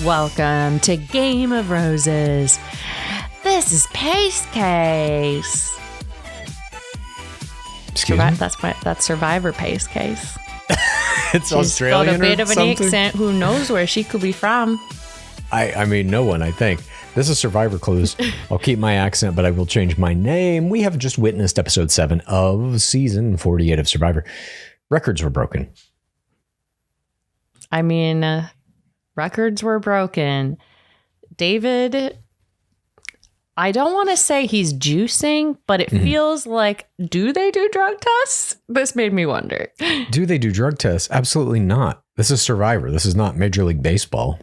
Welcome to Game of Roses. This is PaceCase. Excuse me? That's Survivor PaceCase. It's She's Australian got a bit or of an something? accent. Who knows where she could be from? I mean, no one, I think. This is Survivor Clues. I'll keep my accent, but I will change my name. We have just witnessed episode 7 of season 48 of Survivor. Records were broken. I mean, records were broken. David, I don't want to say he's juicing, but it feels like, do they do drug tests? This made me wonder. Do they do drug tests? Absolutely not. This is Survivor. This is not Major League Baseball.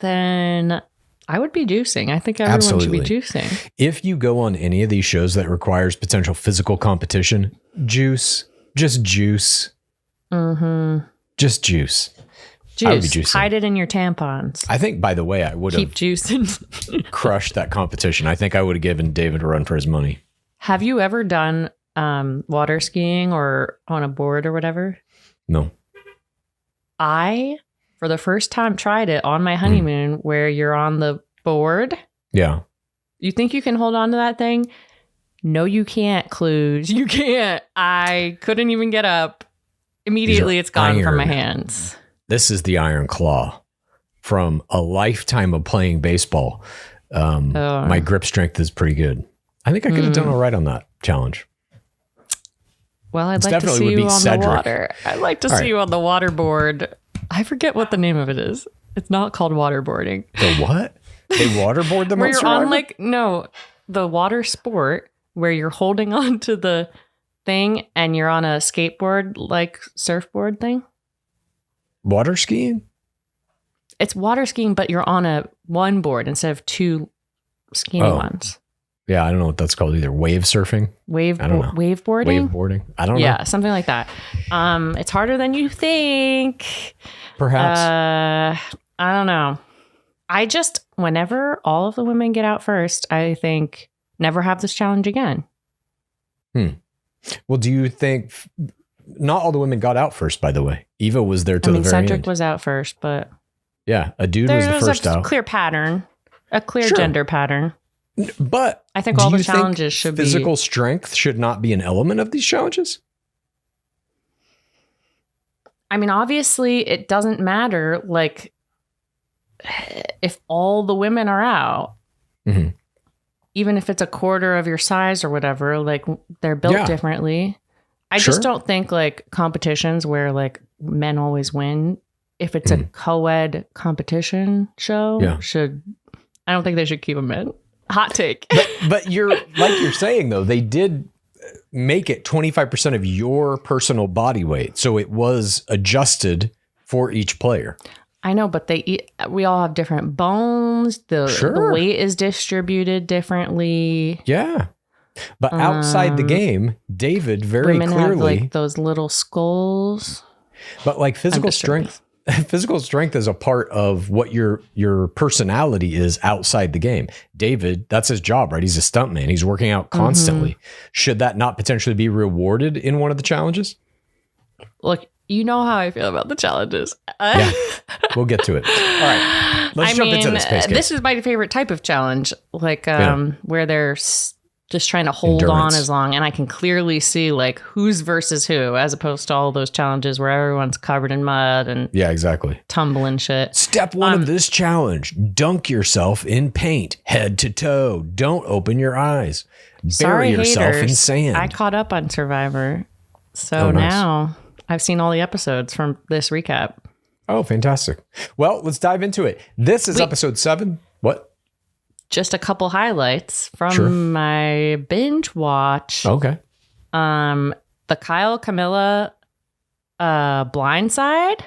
Then I would be juicing. I think everyone Absolutely. should be juicing. If you go on any of these shows that requires potential physical competition, juice. Just juice. Mm-hmm. Just juice. I would be Juice. juicing. Hide it in your tampons. I think, by the way, I would Keep have juicing. crushed that competition. I think I would have given David a run for his money. Have you ever done water skiing or on a board or whatever? No. I, for the first time, tried it on my honeymoon where you're on the board. Yeah. You think you can hold on to that thing? No, you can't, Clues. You can't. I couldn't even get up. Immediately, it's gone from my hands. This is the Iron Claw from a lifetime of playing baseball. My grip strength is pretty good. I think I could have done all right on that challenge. Well, I'd This like to definitely see would you be on Cedric. the water. I'd like to see you on the water board. I forget what the name of it is. It's not called waterboarding. The what? They waterboard them Where on you're Survivor? on the water sport where you're holding on to the thing and you're on a skateboard, like surfboard thing. Water skiing? It's water skiing, but you're on one board instead of two skinny ones. Yeah, I don't know what that's called either. Wave surfing? I don't know. Waveboarding? Waveboarding? I don't know. Yeah, something like that. It's harder than you think. Perhaps. I don't know. I just, whenever all of the women get out first, I think never have this challenge again. Well, do you think... Not all the women got out first, by the way. Eva was there till the very Cedric end. was out first, but... Yeah, a dude There was the was first a out. clear pattern, a clear Sure. gender pattern. But I think do all the you think challenges should be physical strength should not be an element of these challenges? I mean, obviously, it doesn't matter. Like, if all the women are out, even if it's a quarter of your size or whatever, like they're built differently. I just don't think like competitions where like men always win. If it's a co-ed competition show, I don't think they should keep them in. Hot take. But you're saying though, they did make it 25% of your personal body weight. So it was adjusted for each player. I know, but we all have different bones. The weight is distributed differently. Yeah. But outside the game, David very women clearly have like those little skulls. But like physical strength is a part of what your personality is outside the game. David, that's his job, right? He's a stuntman. He's working out constantly. Should that not potentially be rewarded in one of the challenges? Look, you know how I feel about the challenges. Yeah, we'll get to it. All right, let's jump into this PaceCase. This is my favorite type of challenge, like where they're just trying to hold Endurance. on as long, and I can clearly see like who's versus who, as opposed to all those challenges where everyone's covered in mud and exactly tumbling shit. Step 1 of this challenge: dunk yourself in paint, head to toe. Don't open your eyes. Bury yourself in sand. I caught up on Survivor, so now I've seen all the episodes from this recap. Oh, fantastic! Well, let's dive into it. This is episode 7. What? Just a couple highlights from my binge watch. Okay. The Kyle Kamilla Blindside,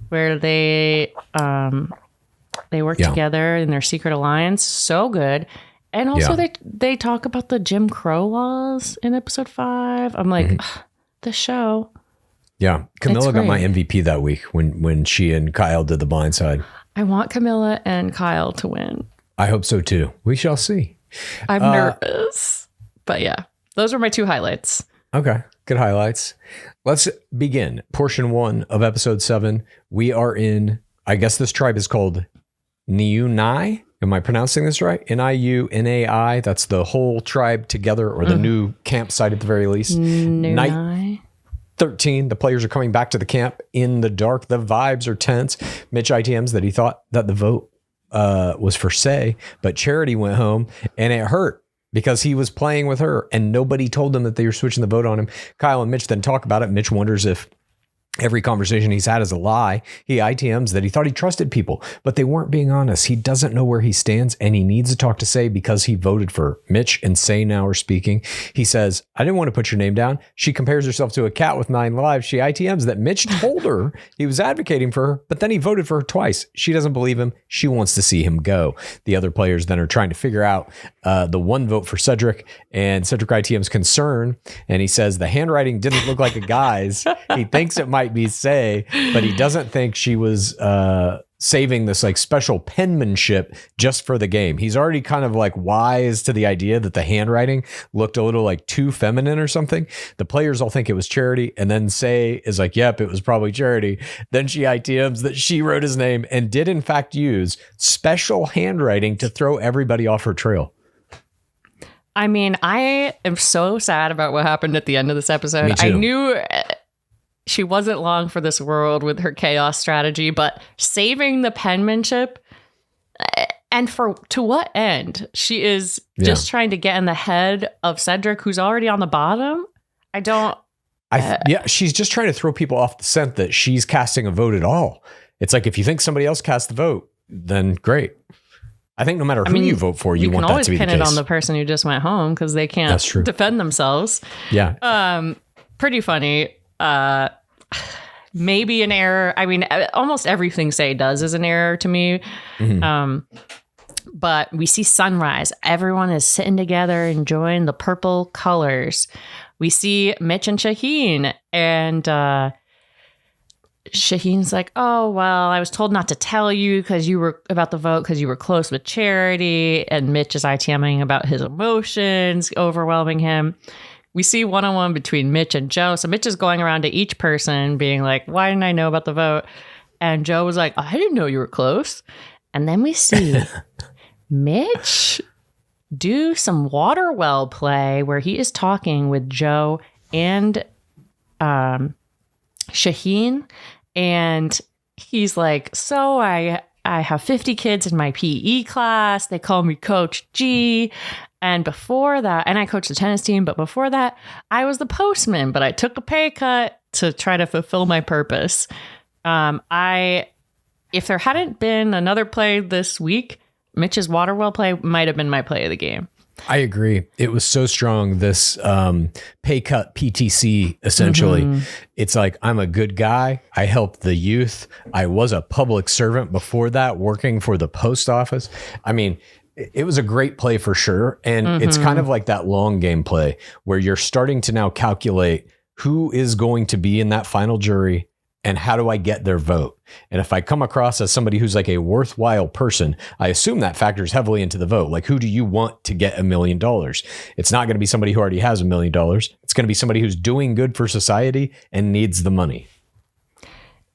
where they work together in their secret alliance. So good. And also they talk about the Jim Crow laws in episode 5. I'm like, the show. Yeah. Kamilla got my MVP that week when she and Kyle did the Blindside. I want Kamilla and Kyle to win. I hope so too. We shall see. I'm nervous. But yeah, those are my 2 highlights. Okay. Good highlights. Let's begin. Portion 1 of episode 7. We are in I guess this tribe is called Niunai. Am I pronouncing this right? Niunai. That's the whole tribe together, or the new campsite at the very least. Night 13. The players are coming back to the camp in the dark. The vibes are tense. Mitch ITMs that he thought that the vote was for Say, but Charity went home, and it hurt because he was playing with her and nobody told him that they were switching the vote on him. Kyle and Mitch then talk about it. Mitch wonders if every conversation he's had is a lie. He ITMs that he thought he trusted people, but they weren't being honest. He doesn't know where he stands, and he needs to talk to Say because he voted for Mitch, and Say now are speaking. He says, I didn't want to put your name down. She compares herself to a cat with 9 lives. She ITMs that Mitch told her he was advocating for her, but then he voted for her twice. She doesn't believe him. She wants to see him go. The other players then are trying to figure out the one vote for Cedric, and Cedric ITM's concern, and he says the handwriting didn't look like a guy's. He thinks it might be Say, but he doesn't think she was saving this like special penmanship just for the game. He's already kind of like wise to the idea that the handwriting looked a little like too feminine or something. The players all think it was Charity, and then Say is like, yep, it was probably Charity. Then she ITMs that she wrote his name and did in fact use special handwriting to throw everybody off her trail. I mean, I am so sad about what happened at the end of this episode. Me too. I knew she wasn't long for this world with her chaos strategy, but saving the penmanship, and to what end? She is just trying to get in the head of Cedric, who's already on the bottom. She's just trying to throw people off the scent that she's casting a vote at all. It's like, if you think somebody else cast the vote, then great. I think no matter who you vote for, you want that to be the case. You can always pin it on the person who just went home because they can't defend themselves. Yeah. Pretty funny. Maybe an error. I mean, almost everything Say does is an error to me. Mm-hmm. But we see sunrise. Everyone is sitting together enjoying the purple colors. We see Mitch and Shauhin, and Shaheen's like, oh, well, I was told not to tell you about the vote because you were close with Charity. And Mitch is ITMing about his emotions overwhelming him. We see one-on-one between Mitch and Joe. So Mitch is going around to each person being like, why didn't I know about the vote? And Joe was like, I didn't know you were close. And then we see Mitch do some water well play where he is talking with Joe and Shauhin. And he's like, so I have 50 kids in my PE class. They call me Coach G. And before that, and I coached the tennis team, but before that, I was the postman, but I took a pay cut to try to fulfill my purpose. If there hadn't been another play this week, Mitch's water well play might have been my play of the game. I agree. It was so strong. This pay cut PTC, essentially. Mm-hmm. It's like, I'm a good guy. I help the youth. I was a public servant before that, working for the post office. I mean, it was a great play for sure. And it's kind of like that long game play where you're starting to now calculate who is going to be in that final jury and how do I get their vote? And if I come across as somebody who's like a worthwhile person, I assume that factors heavily into the vote. Like, who do you want to get $1 million? It's not going to be somebody who already has $1 million. It's going to be somebody who's doing good for society and needs the money.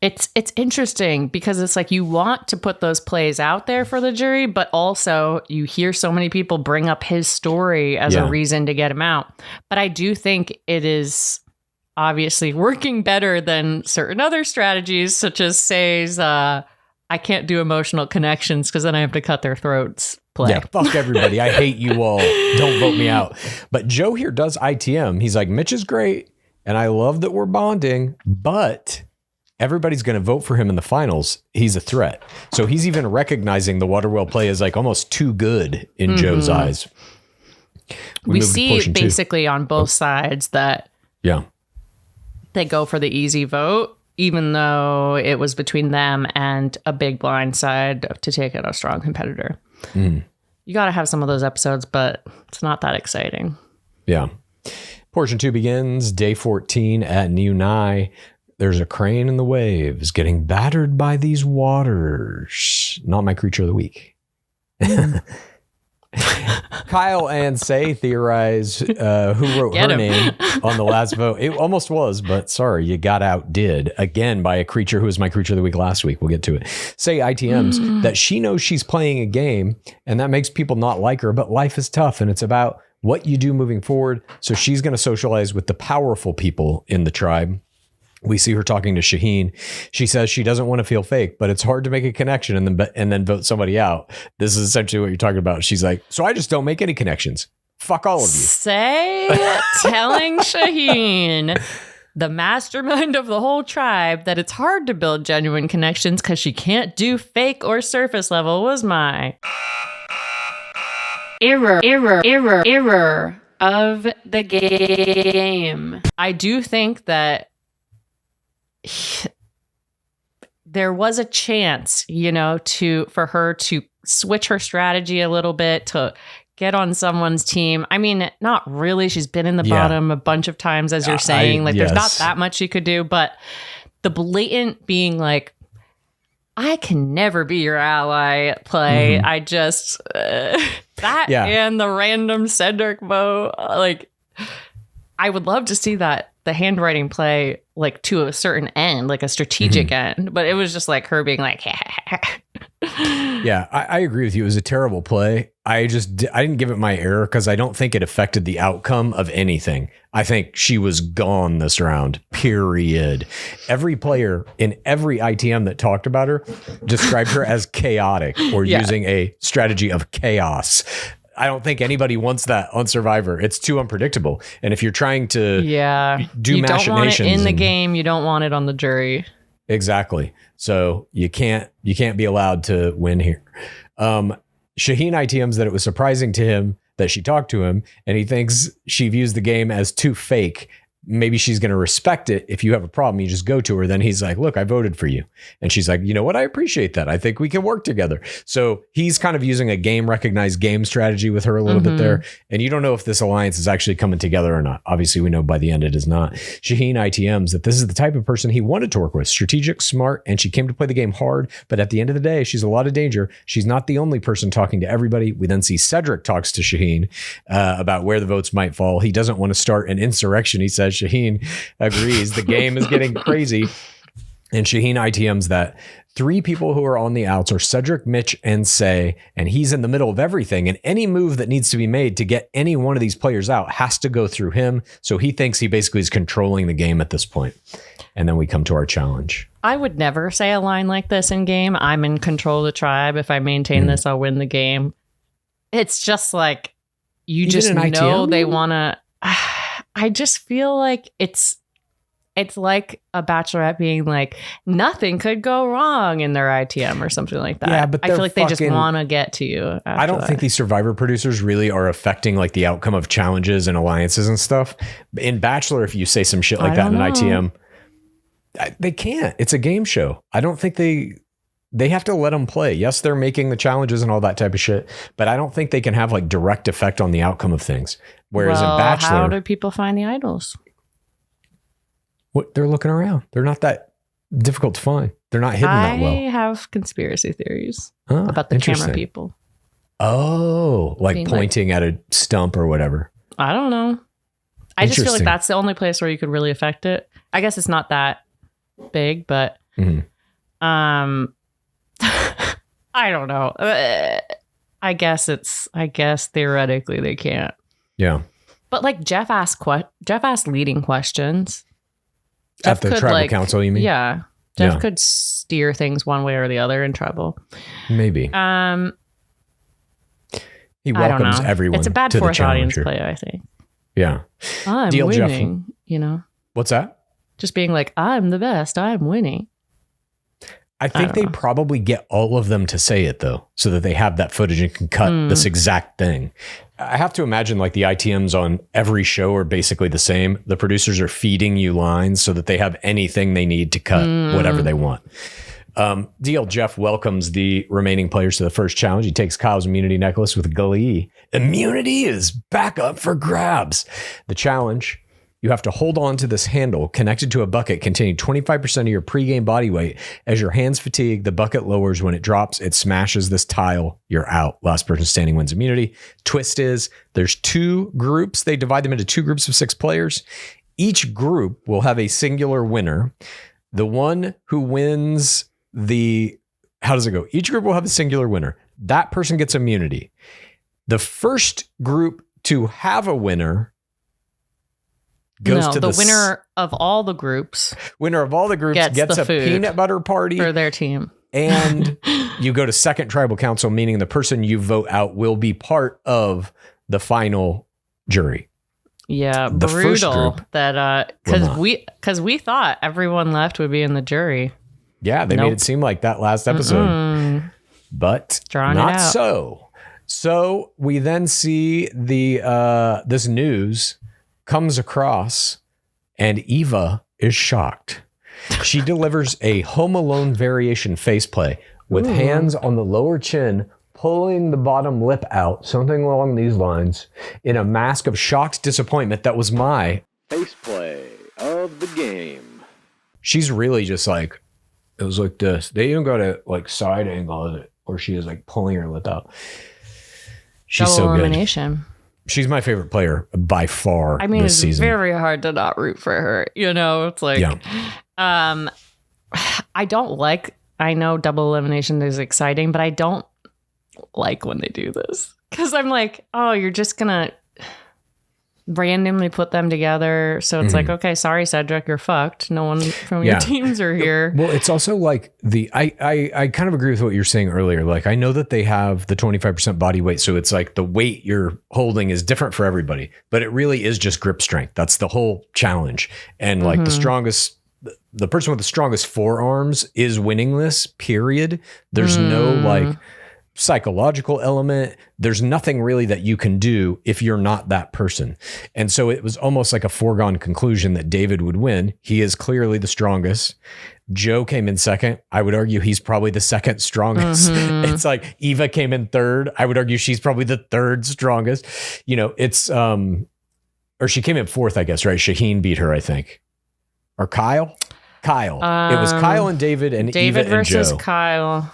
It's interesting because it's like you want to put those plays out there for the jury, but also you hear so many people bring up his story as a reason to get him out. But I do think it is obviously working better than certain other strategies, such as Say's I can't do emotional connections because then I have to cut their throats play. Yeah, fuck everybody. I hate you all. Don't vote me out. But Joe here does ITM. He's like, Mitch is great, and I love that we're bonding, but everybody's going to vote for him in the finals. He's a threat. So he's even recognizing the water well play is like almost too good in Joe's eyes. We see basically on both sides that they go for the easy vote, even though it was between them and a big blind side to take out a strong competitor. You got to have some of those episodes, but it's not that exciting. Yeah. Portion 2 begins day 14 at Niunai. There's a crane in the waves getting battered by these waters. Not my creature of the week. Kyle and Say theorize who wrote her name on the last vote. It almost was, but sorry, you got outdid again by a creature who was my creature of the week last week. We'll get to it. Say ITMs that she knows she's playing a game, and that makes people not like her, but life is tough, and it's about what you do moving forward. So she's going to socialize with the powerful people in the tribe. We see her talking to Shauhin. She says she doesn't want to feel fake, but it's hard to make a connection and then vote somebody out. This is essentially what you're talking about. She's like, so I just don't make any connections. Fuck all of you. Say telling Shauhin, the mastermind of the whole tribe, that it's hard to build genuine connections because she can't do fake or surface level was my error of the game. I do think that there was a chance, for her to switch her strategy a little bit to get on someone's team. I mean, not really. She's been in the bottom a bunch of times, as you're saying. There's not that much she could do, but the blatant being like, I can never be your ally play. I just, and the random Cedric vote, I would love to see that, the handwriting play, to a certain end, like a strategic end. But it was just like her being like, Yeah, I agree with you. It was a terrible play. I didn't give it my error because I don't think it affected the outcome of anything. I think she was gone this round, period. Every player in every ITM that talked about her described her as chaotic or using a strategy of chaos. I don't think anybody wants that on Survivor. It's too unpredictable. And if you're trying to do machinations, don't want it in the game, you don't want it on the jury. Exactly. So you can't be allowed to win here. Shauhin ITMs that it was surprising to him that she talked to him, and he thinks she views the game as too fake. Maybe she's going to respect it. If you have a problem, you just go to her. Then he's like, look, I voted for you. And she's like, you know what? I appreciate that. I think we can work together. So he's kind of using a recognized game strategy with her a little bit there. And you don't know if this alliance is actually coming together or not. Obviously, we know by the end it is not. Shauhin ITMs that this is the type of person he wanted to work with. Strategic, smart, and she came to play the game hard. But at the end of the day, she's a lot of danger. She's not the only person talking to everybody. We then see Cedric talks to Shauhin about where the votes might fall. He doesn't want to start an insurrection, he says. Shauhin agrees. The game is getting crazy. And Shauhin ITMs that 3 people who are on the outs are Cedric, Mitch, and Say, and he's in the middle of everything. And any move that needs to be made to get any one of these players out has to go through him. So he thinks he basically is controlling the game at this point. And then we come to our challenge. I would never say a line like this in game. I'm in control of the tribe. If I maintain this, I'll win the game. It's just like, you just know they want to... I just feel like it's like a bachelorette being like, nothing could go wrong in their ITM or something like that. Yeah, but I feel like they just want to get to you. I don't think these Survivor producers really are affecting like the outcome of challenges and alliances and stuff. In Bachelor, if you say some shit like that in an ITM, they can't. It's a game show. I don't think they have to let them play. Yes, they're making the challenges and all that type of shit, but I don't think they can have like direct effect on the outcome of things. Whereas in Bachelor, how do people find the idols? They're looking around. They're not that difficult to find. They're not hidden that well. I have conspiracy theories about the camera people. Oh, like pointing at a stump or whatever. I don't know. I just feel like that's the only place where you could really affect it. I guess it's not that big, but I don't know. I guess theoretically they can't. Yeah. But like Jeff asked leading questions. At the tribal council, you mean? Yeah. Jeff could steer things one way or the other in tribal. Maybe. He welcomes everyone. It's a bad fourth audience play, I think. Yeah. I'm winning, What's that? Just being like, I'm the best. I'm winning. I think they probably get all of them to say it though, so that they have that footage and can cut this exact thing. I have to imagine like the ITMs on every show are basically the same. The producers are feeding you lines so that they have anything they need to cut whatever they want. DL Jeff welcomes the remaining players to the first challenge. He takes Kyle's immunity necklace with glee. Immunity is back up for grabs. The challenge You have to hold on to this handle connected to a bucket containing 25% of your pregame body weight. As your hands fatigue, the bucket lowers. When it drops, it smashes this tile. You're out. Last person standing wins immunity. Twist is there's 2 groups. They divide them into 2 groups of 6 players. Each group will have a singular winner. The one who wins how does it go? Each group will have a singular winner. That person gets immunity. The first group to have a winner goes to the winner of all the groups. Winner of all the groups gets a peanut butter party for their team. And you go to second tribal council, meaning the person you vote out will be part of the final jury. Yeah, the brutal. First group that because we thought everyone left would be in the jury. Yeah, they made it seem like that last episode, but not so. So we then see this news comes across, and Eva is shocked. She delivers a Home Alone variation faceplay with hands on the lower chin, pulling the bottom lip out, something along these lines, in a mask of shocked disappointment. That was my faceplay of the game. She's really just like, it was like this. They even got a like side angle of it where she is like pulling her lip out. She's Double so elimination. Good. She's my favorite player by far. I mean, this it's season. Very hard to not root for her. It's like, I don't like. I know double elimination is exciting, but I don't like when they do this because I'm like, oh, you're just gonna randomly put them together. So it's like, okay, sorry, Cedric, you're fucked. No one from your teams are here. Well, it's also like I kind of agree with what you're saying earlier. Like, I know that they have the 25% body weight. So it's like the weight you're holding is different for everybody, but it really is just grip strength. That's the whole challenge. And like the person with the strongest forearms is winning this, period. There's no like psychological element. There's nothing really that you can do if you're not that person. And so it was almost like a foregone conclusion that David would win. He is clearly the strongest. Joe came in second. I would argue he's probably the second strongest. It's like Eva came in third. I would argue she's probably the third strongest. It's or she came in fourth, I guess, right? Shauhin beat her, I think. Or Kyle? Kyle. It was Kyle and David and Eva and Joe. David versus Kyle.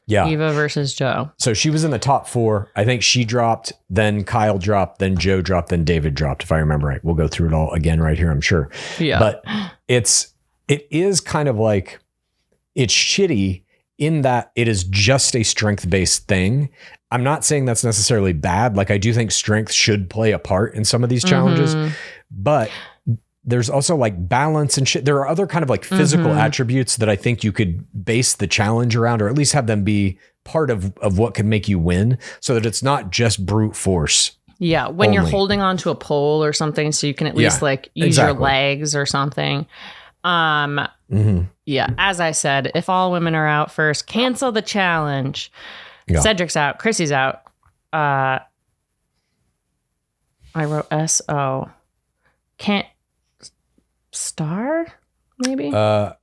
Yeah. Eva versus Joe. So she was in the top 4. I think she dropped, then Kyle dropped, then Joe dropped, then David dropped, if I remember right. We'll go through it all again right here, I'm sure. Yeah. But it is kind of like, it's shitty in that it is just a strength-based thing. I'm not saying that's necessarily bad. Like, I do think strength should play a part in some of these challenges, but there's also like balance and shit. There are other kind of like physical attributes that I think you could base the challenge around, or at least have them be part of what could make you win, so that it's not just brute force. Yeah. When you're holding onto a pole or something, so you can at least like use your legs or something. Yeah. As I said, if all women are out first, cancel the challenge. Yeah. Cedric's out. Chrissy's out. I wrote S-O. Can't. Star, maybe?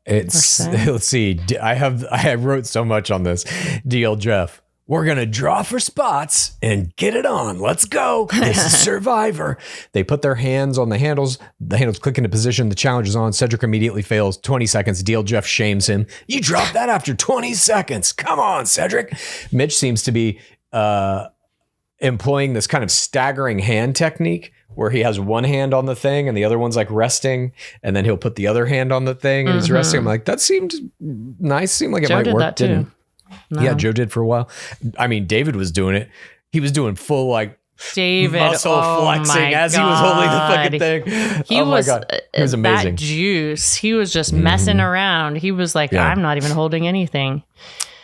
It's, let's see. I wrote so much on this. DL Jeff. We're going to draw for spots and get it on. Let's go. This is Survivor. They put their hands on the handles. The handles click into position. The challenge is on. Cedric immediately fails. 20 seconds. DL Jeff shames him. You dropped that after 20 seconds. Come on, Cedric. Mitch seems to be employing this kind of staggering hand technique where he has one hand on the thing and the other one's like resting, and then he'll put the other hand on the thing and he's resting. I'm like, that seemed nice. Seemed like it Joe might did work. That too. No. Yeah, Joe did for a while. I mean, David was doing it. He was doing full like David muscle flexing as he was holding the fucking thing. He was, my God. It was amazing. That juice. He was just messing around. He was like, I'm not even holding anything.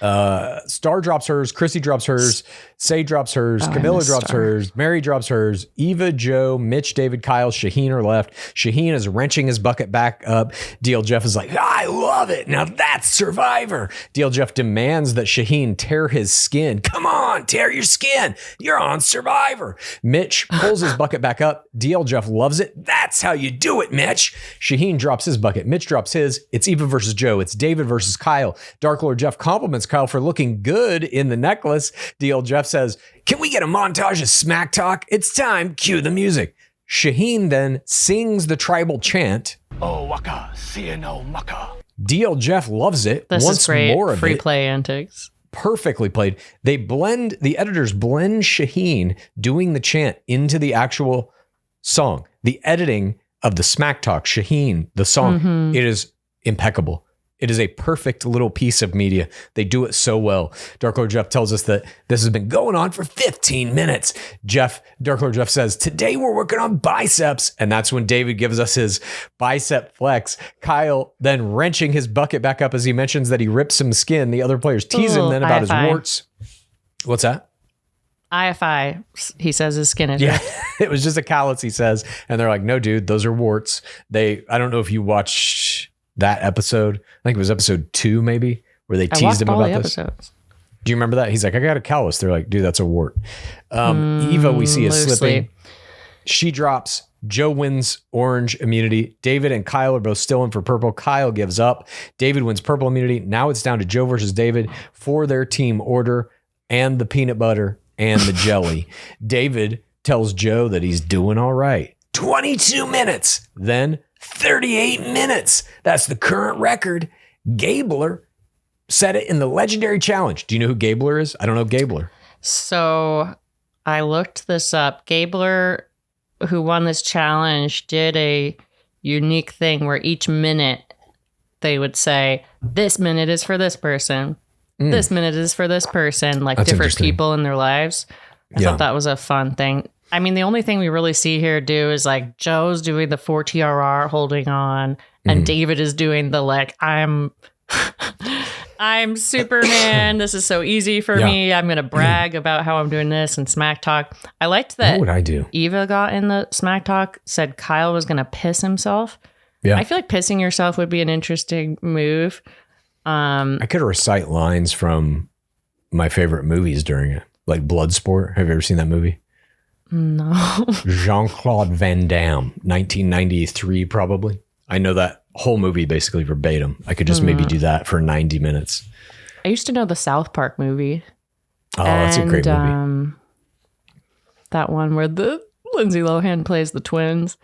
Star drops hers, Chrissy drops hers, Say drops hers, Kamilla drops hers, Mary drops hers, Eva, Joe, Mitch, David, Kyle, Shauhin are left. Shauhin is wrenching his bucket back up. DL Jeff is like, I love it. Now that's Survivor. DL Jeff demands that Shauhin tear his skin. Come on, tear your skin. You're on Survivor. Mitch pulls his bucket back up. DL Jeff loves it. That's how you do it, Mitch. Shauhin drops his bucket. Mitch drops his. It's Eva versus Joe. It's David versus Kyle. Dark Lord Jeff compliments Kyle for looking good in the necklace. DL Jeff says, can we get a montage of smack talk? It's time. Cue the music. Shauhin then sings the tribal chant. Oh, waka, see no maka. DL Jeff loves it. This wants is great. more of Free it. play antics. Perfectly played. The editors blend Shauhin doing the chant into the actual song. The editing of the smack talk, Shauhin, the song, it is impeccable. It is a perfect little piece of media. They do it so well. Dark Lord Jeff tells us that this has been going on for 15 minutes. Dark Lord Jeff says, today we're working on biceps. And that's when David gives us his bicep flex. Kyle then wrenching his bucket back up as he mentions that he ripped some skin. The other players tease him then about his warts. What's that? IFI, he says his skin is ripped. It was just a callus, he says. And they're like, no, dude, those are warts. I don't know if you watched that episode. I think it was episode 2 maybe, where they teased him about this. Episodes. Do you remember that? He's like, I got a callus. They're like, dude, that's a wart. Eva, we see is slipping. She drops. Joe wins orange immunity. David and Kyle are both still in for purple. Kyle gives up. David wins purple immunity. Now it's down to Joe versus David for their team order and the peanut butter and the jelly. David tells Joe that he's doing all right. 22 minutes. Then 38 minutes. That's the current record. Gabler set it in the legendary challenge. Do you know who Gabler is? I don't know Gabler. So I looked this up. Gabler, who won this challenge, did a unique thing where each minute they would say, this minute is for this person. This minute is for this person, like that's different people in their lives. I thought that was a fun thing. I mean, the only thing we really see here do is like Joe's doing the 4TRR holding on and David is doing the like, I'm Superman. This is so easy for me. I'm going to brag about how I'm doing this and smack talk. I liked that. What would I do? Eva got in the smack talk, said Kyle was going to piss himself. Yeah. I feel like pissing yourself would be an interesting move. I could recite lines from my favorite movies during it, like Bloodsport. Have you ever seen that movie? No. Jean-Claude Van Damme, 1993 probably. I know that whole movie basically verbatim. I could just maybe do that for 90 minutes. I used to know the South Park movie. Oh, that's a great movie. That one where the Lindsay Lohan plays the twins.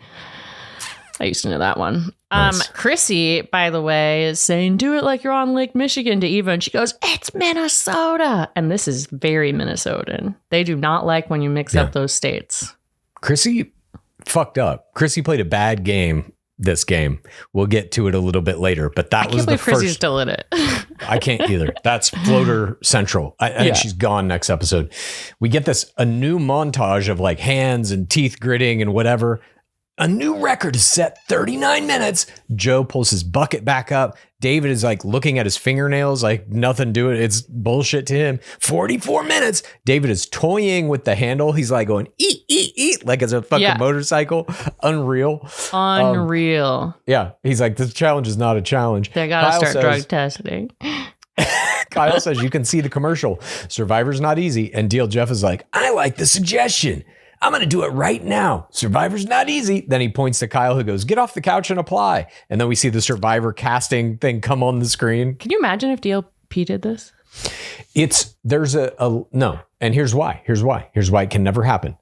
I used to know that one. Nice. Chrissy, by the way, is saying, do it like you're on Lake Michigan to Eva. And she goes, it's Minnesota. And this is very Minnesotan. They do not like when you mix up those states. Chrissy fucked up. Chrissy played a bad game this game. We'll get to it a little bit later. But that was the first. Chrissy's still in it. I can't either. That's Floater Central. I think she's gone next episode. We get a new montage of like hands and teeth gritting and whatever. A new record is set, 39 minutes. Joe pulls his bucket back up. David is like looking at his fingernails like nothing doing. It's bullshit to him. 44 minutes. David is toying with the handle. He's like going, eat, eat, eat, like it's a fucking motorcycle. Unreal. Yeah. He's like, this challenge is not a challenge. They got to start drug testing. Kyle says, you can see the commercial. Survivor's not easy. And DL Jeff is like, I like the suggestion. I'm going to do it right now. Survivor's not easy. Then he points to Kyle who goes, get off the couch and apply. And then we see the Survivor casting thing come on the screen. Can you imagine if DLP did this? There's no. And here's why. Here's why it can never happen.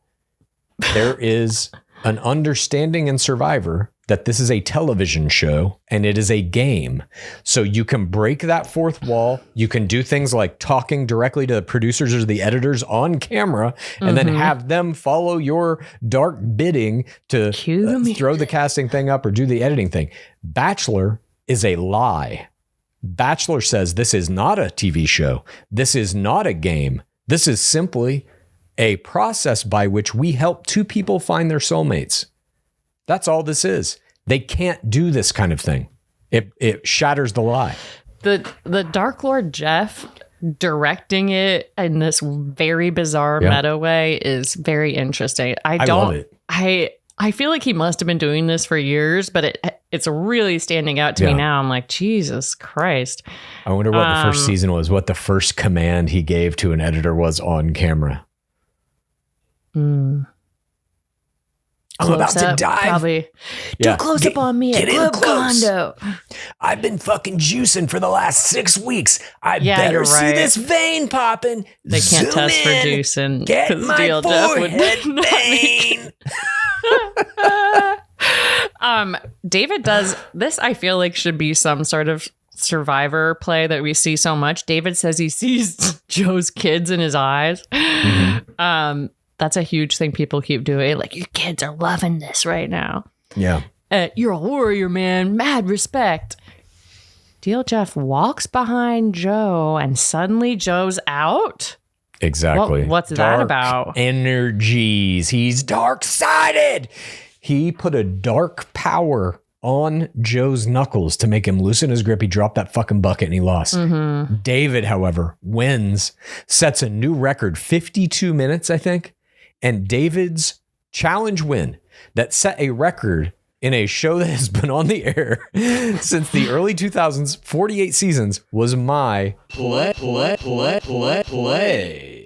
There is an understanding in Survivor that this is a television show and it is a game. So you can break that fourth wall. You can do things like talking directly to the producers or the editors on camera and then have them follow your dark bidding to throw the casting thing up or do the editing thing. Bachelor is a lie. Bachelor says this is not a TV show. This is not a game. This is simply a process by which we help two people find their soulmates. That's all this is. They can't do this kind of thing. It shatters the lie. The Dark Lord Jeff directing it in this very bizarre meta way is very interesting. I love it. I feel like he must have been doing this for years, but it's really standing out to me now. I'm like, Jesus Christ. I wonder what the first season was, what the first command he gave to an editor was on camera. I'm about to dive. Probably. Do a close up on me at Club Condo. I've been fucking juicing for the last 6 weeks. I better see this vein popping. They can't test for juicing. Get my forehead vein. David does this. I feel like should be some sort of Survivor play that we see so much. David says he sees Joe's kids in his eyes. Mm-hmm. That's a huge thing people keep doing. Like, your kids are loving this right now. Yeah. You're a warrior, man. Mad respect. Deal Jeff walks behind Joe and suddenly Joe's out. Exactly. What's that about? Energies. He's dark-sided. He put a dark power on Joe's knuckles to make him loosen his grip. He dropped that fucking bucket and he lost. Mm-hmm. David, however, wins, sets a new record, 52 minutes, I think. And David's challenge win that set a record in a show that has been on the air since the early 2000s, 48 seasons, was my play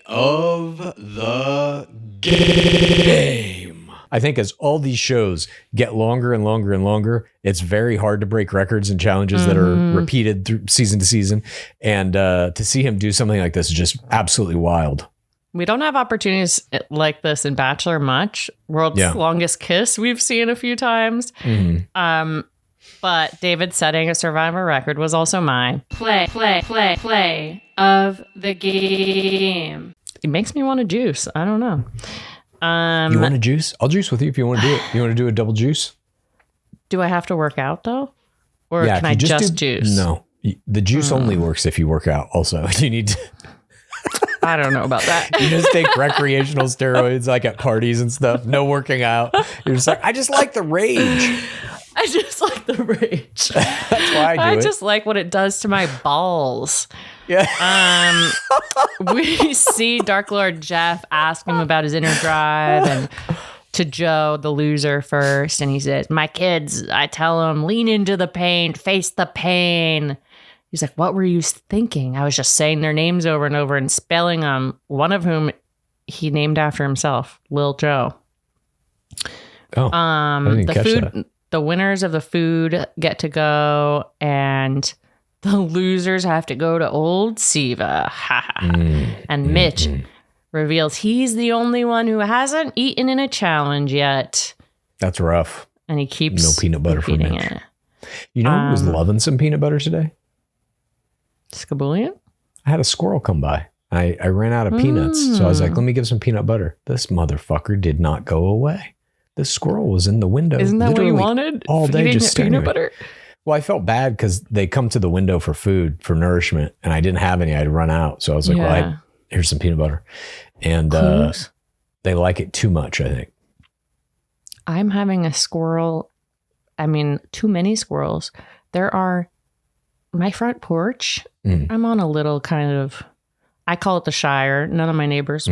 of the game. I think as all these shows get longer and longer and longer, it's very hard to break records and challenges that are repeated through season to season. And to see him do something like this is just absolutely wild. We don't have opportunities like this in Bachelor much. World's Longest Kiss we've seen a few times. Mm-hmm. But David setting a Survivor record was also my play of the game. It makes me want to juice. I don't know. You want to juice? I'll juice with you if you want to do it. You want to do a double juice? Do I have to work out though? Or can I just juice? No. The juice only works if you work out also. You need to... I don't know about that. You just take recreational steroids like at parties and stuff. No working out. You're just like, I just like the rage. I just like the rage. That's why I do it. I just like what it does to my balls. Yeah. We see Dark Lord Jeff ask him about his inner drive and to Joe, the loser, first. And he says, my kids, I tell them, lean into the pain, face the pain. He's like, what were you thinking? I was just saying their names over and over and spelling them, one of whom he named after himself, Lil Joe. Oh, I didn't catch that. The winners of the food get to go, and the losers have to go to Old Siva. And Mitch reveals he's the only one who hasn't eaten in a challenge yet. That's rough. And he keeps no peanut butter for Mitch. it. You know who was loving some peanut butter today? Scabulian? I had a squirrel come by. I ran out of peanuts. So I was like, let me give some peanut butter. This motherfucker did not go away. This squirrel was in the window. Isn't that what you wanted? All day just peanut butter? Well, I felt bad because they come to the window for food, for nourishment, and I didn't have any. I had to run out. So I was like, well, here's some peanut butter. And they like it too much, I think. I'm having a squirrel. I mean, too many squirrels. There are my front porch. I'm on a little kind of, I call it the Shire. None of my neighbors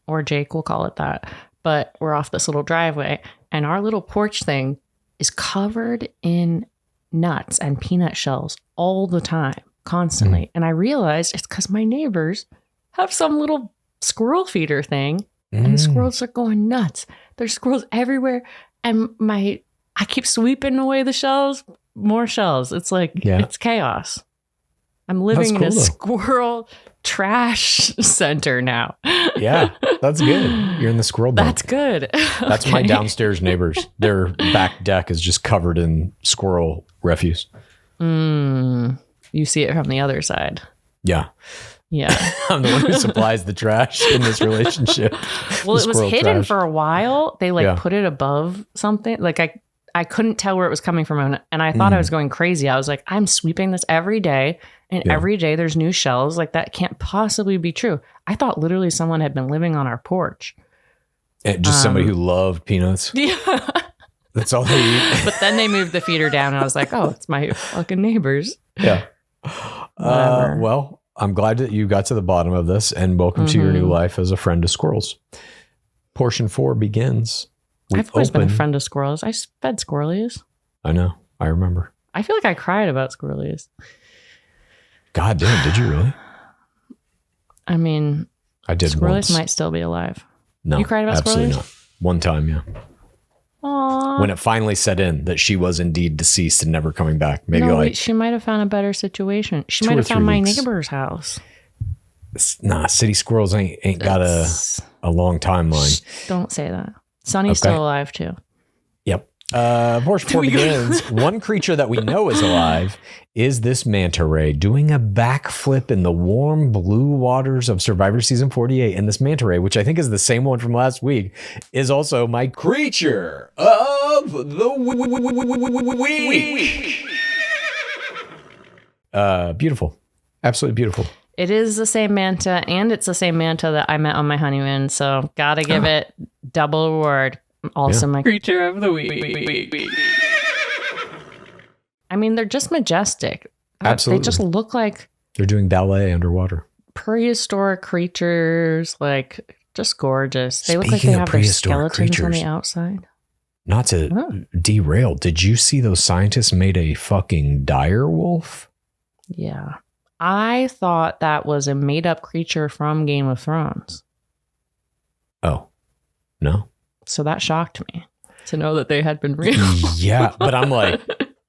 or Jake will call it that. But we're off this little driveway. And our little porch thing is covered in nuts and peanut shells all the time, constantly. And I realized it's because my neighbors have some little squirrel feeder thing. And the squirrels are going nuts. There's squirrels everywhere. And I keep sweeping away the shells. More shells. It's like, it's chaos. I'm living in a squirrel trash center now. Yeah, that's good. You're in the squirrel dump. That's good. That's my downstairs neighbors. Their back deck is just covered in squirrel refuse. You see it from the other side. Yeah. Yeah. I'm the one who supplies the trash in this relationship. Well, it was hidden for a while. They put it above something. Like I couldn't tell where it was coming from. And I thought I was going crazy. I was like, I'm sweeping this every day. And every day there's new shells. Like, that can't possibly be true. I thought literally someone had been living on our porch. And just somebody who loved peanuts. Yeah. That's all they eat. But then they moved the feeder down. And I was like, oh, it's my fucking neighbors. Yeah. Well, I'm glad that you got to the bottom of this. And welcome to your new life as a friend of squirrels. Portion 4 begins. I've always been a friend of squirrels. I fed squirrelies. I know. I remember. I feel like I cried about squirrelies. God damn, did you really? I mean, I did squirrelies once. Might still be alive. No, you cried about absolutely squirrelies? Not. One time, yeah. Aww. When it finally set in that she was indeed deceased and never coming back. Maybe she might have found a better situation. She might have found my neighbor's house. Nah, city squirrels ain't got a long timeline. Don't say that. Sunny's still alive too. Yep. Portion 4 begins. One creature that we know is alive is this manta ray doing a backflip in the warm blue waters of Survivor Season 48. And this manta ray, which I think is the same one from last week, is also my creature of the week. Beautiful. Absolutely beautiful. It is the same manta, and it's the same manta that I met on my honeymoon. So gotta give it double reward. Also my creature of the week. I mean, they're just majestic. Absolutely. They just look like they're doing ballet underwater. Prehistoric creatures, like just gorgeous. They look like they have their skeletons on the outside. Not to derail, did you see those scientists made a fucking dire wolf? Yeah. I thought that was a made-up creature from Game of Thrones. Oh, no. So that shocked me to know that they had been real. Yeah, but I'm like,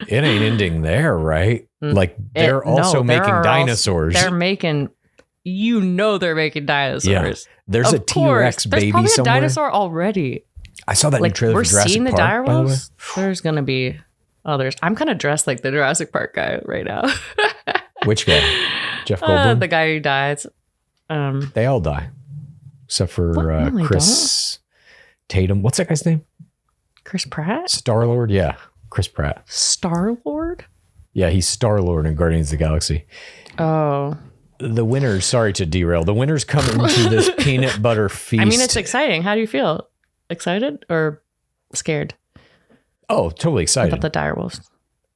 it ain't ending there, right? Like, they're also making dinosaurs. They're making dinosaurs. Yeah. There's a T-Rex baby somewhere. There's probably a dinosaur already. I saw that new trailer for Jurassic Park, we're seeing the dire by the way. wolves. There's going to be others. I'm kind of dressed like the Jurassic Park guy right now. Which guy? Jeff Goldblum? The guy who dies. They all die. Except for Chris Tatum. What's that guy's name? Chris Pratt? Star-Lord? Yeah. Chris Pratt. Star-Lord? Yeah, he's Star-Lord in Guardians of the Galaxy. Oh. The winners, sorry to derail, the winners come into this peanut butter feast. I mean, it's exciting. How do you feel? Excited or scared? Oh, totally excited. About the dire wolves.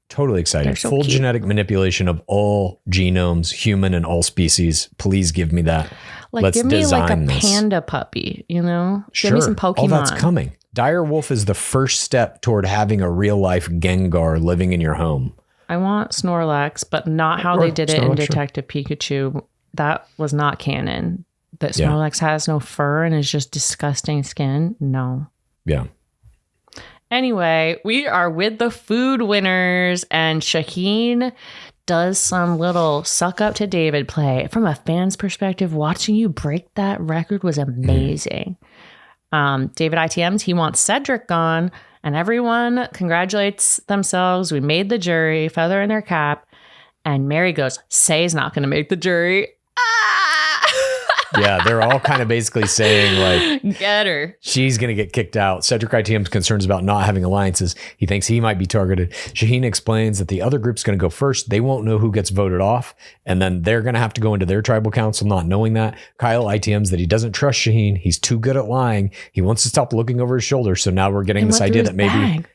Totally excited. So full cute. genetic manipulation of all genomes, human and all species. Please give me that. Like, Let's give me like a this. panda puppy, you know? Sure. Give me some Pokemon. All that's coming. Dire wolf is the first step toward having a real life Gengar living in your home. I want Snorlax, but not how they did it in Snorlax, Detective Pikachu. That was not canon. That Snorlax has no fur and is just disgusting skin. No. Yeah. Anyway, we are with the food winners, and Shauhin does some little suck up to David play. From a fan's perspective, watching you break that record was amazing. David ITMs, he wants Cedric gone, and everyone congratulates themselves. We made the jury, feather in their cap, and Mary goes, Say's not going to make the jury. Yeah, they're all kind of basically saying, like, get her. She's going to get kicked out. Cedric ITM's concerns about not having alliances. He thinks he might be targeted. Shauhin explains that the other group's going to go first. They won't know who gets voted off, and then they're going to have to go into their tribal council not knowing that. Kyle ITMs that he doesn't trust Shauhin. He's too good at lying. He wants to stop looking over his shoulder, so now we're getting this idea that maybe... Bag.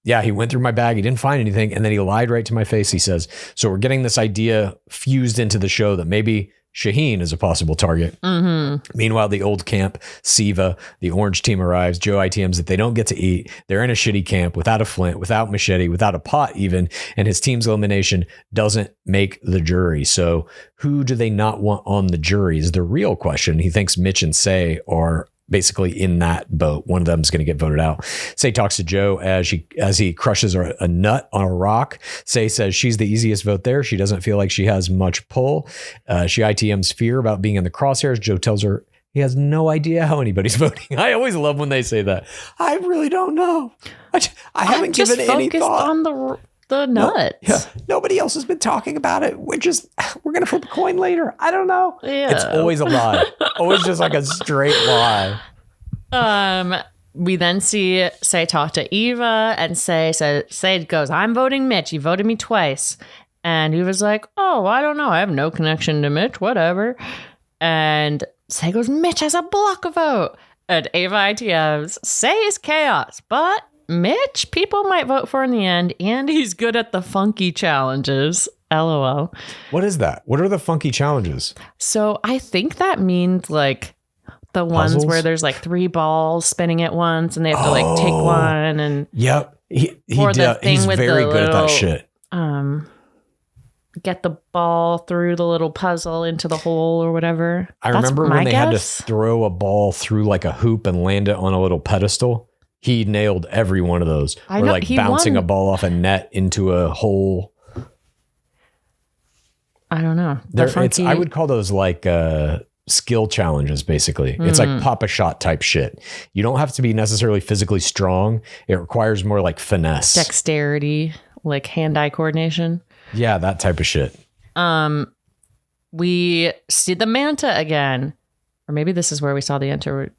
Yeah, he went through my bag. He didn't find anything, and then he lied right to my face, he says. So we're getting this idea fused into the show that maybe Shauhin is a possible target. Mm-hmm. Meanwhile, the old camp, Siva, the orange team arrives. Joe ITMs that they don't get to eat. They're in a shitty camp without a flint, without machete, without a pot even. And his team's elimination doesn't make the jury. So who do they not want on the jury is the real question. He thinks Mitch and Say are basically in that boat. One of them is going to get voted out. Say talks to Joe as he crushes a nut on a rock. Say says she's the easiest vote there. She doesn't feel like she has much pull. She ITM's fear about being in the crosshairs. Joe tells her he has no idea how anybody's voting. I always love when they say that. I really don't know. I haven't given any thought. On the nut. Yeah. Nobody else has been talking about it. We're going to flip a coin later. I don't know. Yeah. It's always a lie. Always just like a straight lie. We then see Say talk to Eva, and Say goes, I'm voting Mitch. You voted me twice. And Eva's like, oh, I don't know. I have no connection to Mitch. Whatever. And Say goes, Mitch has a block vote. And Eva ITMs, Say is chaos, but Mitch, people might vote for in the end, and he's good at the funky challenges. LOL. What is that? What are the funky challenges? So I think that means like the ones where there's like 3 balls spinning at once, and they have to like take one. And yep, he's with very good at that shit. Get the ball through the little puzzle into the hole or whatever. I remember when they had to throw a ball through like a hoop and land it on a little pedestal. He nailed every one of those. Or like bouncing a ball off a net into a hole. I don't know. I would call those like skill challenges, basically. It's like pop-a-shot type shit. You don't have to be necessarily physically strong. It requires more like finesse. Dexterity, like hand-eye coordination. Yeah, that type of shit. We see the manta again. Or maybe this is where we saw the enter.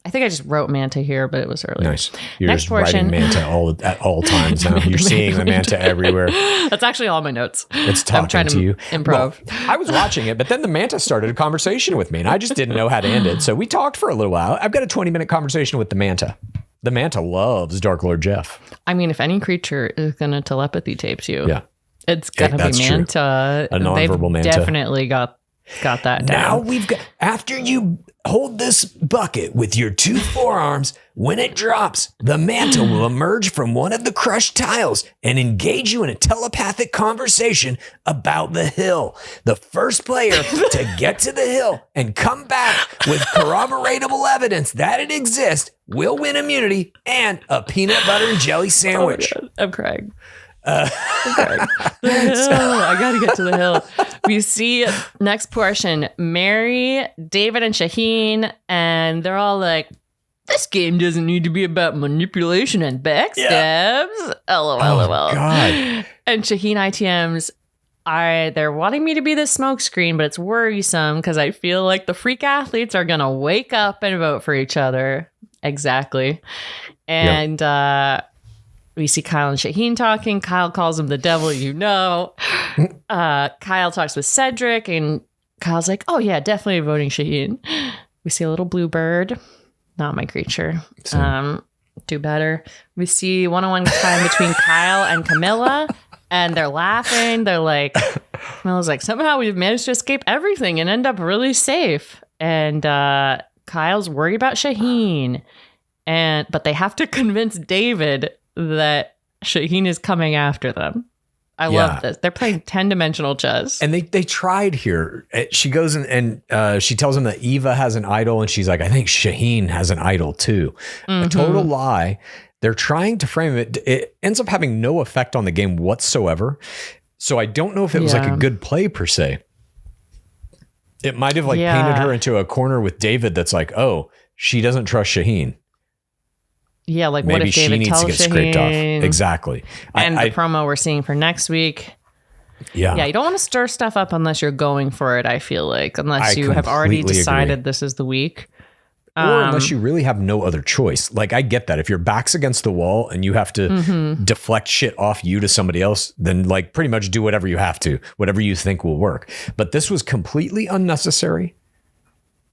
I think I just wrote manta here, but it was earlier. Nice. You're Next just portion. Writing manta at all times now. You're seeing the manta everywhere. That's actually all my notes. It's talking I'm trying to you. Improv. Well, I was watching it, but then the manta started a conversation with me, and I just didn't know how to end it. So we talked for a little while. I've got a 20-minute conversation with the manta. The manta loves Dark Lord Jeff. I mean, if any creature is going to telepathy tapes you, it's going to be manta. True. A nonverbal manta. Definitely got that down. Now we've got, after you hold this bucket with your 2 forearms, when it drops, the manta will emerge from one of the crushed tiles and engage you in a telepathic conversation about the hill. The first player to get to the hill and come back with corroboratable evidence that it exists will win immunity and a peanut butter and jelly sandwich. Oh, I'm crying. The hill. I gotta get to the hill. We see next portion, Mary, David, and Shauhin, and they're all like, this game doesn't need to be about manipulation and backstabs. LOL. Oh, God. And Shauhin ITMs, they're wanting me to be the smokescreen, but it's worrisome because I feel like the freak athletes are gonna wake up and vote for each other. Exactly. And we see Kyle and Shauhin talking. Kyle calls him the devil, Kyle talks with Cedric, and Kyle's like, oh, yeah, definitely voting Shauhin. We see a little blue bird. Not my creature. Do better. We see one-on-one time between Kyle and Kamilla, and they're laughing. They're like, Camilla's like, somehow we've managed to escape everything and end up really safe. And Kyle's worried about Shauhin. But they have to convince David that Shauhin is coming after them. I love this. They're playing 10-dimensional chess. And they tried here. She goes and she tells him that Eva has an idol, and she's like, I think Shauhin has an idol too. A total lie. They're trying to frame it. It ends up having no effect on the game whatsoever. So I don't know if it was like a good play per se. It might have painted her into a corner with David that's like, oh, she doesn't trust Shauhin. Yeah, like maybe what if David she needs tells to get Shauhin? scraped off. Exactly. And the promo we're seeing for next week. Yeah, you don't want to stir stuff up unless you're going for it, I feel like. Unless you have already decided this is the week. Or unless you really have no other choice. Like, I get that. If your back's against the wall and you have to deflect shit off you to somebody else, then like pretty much do whatever you have to, whatever you think will work. But this was completely unnecessary.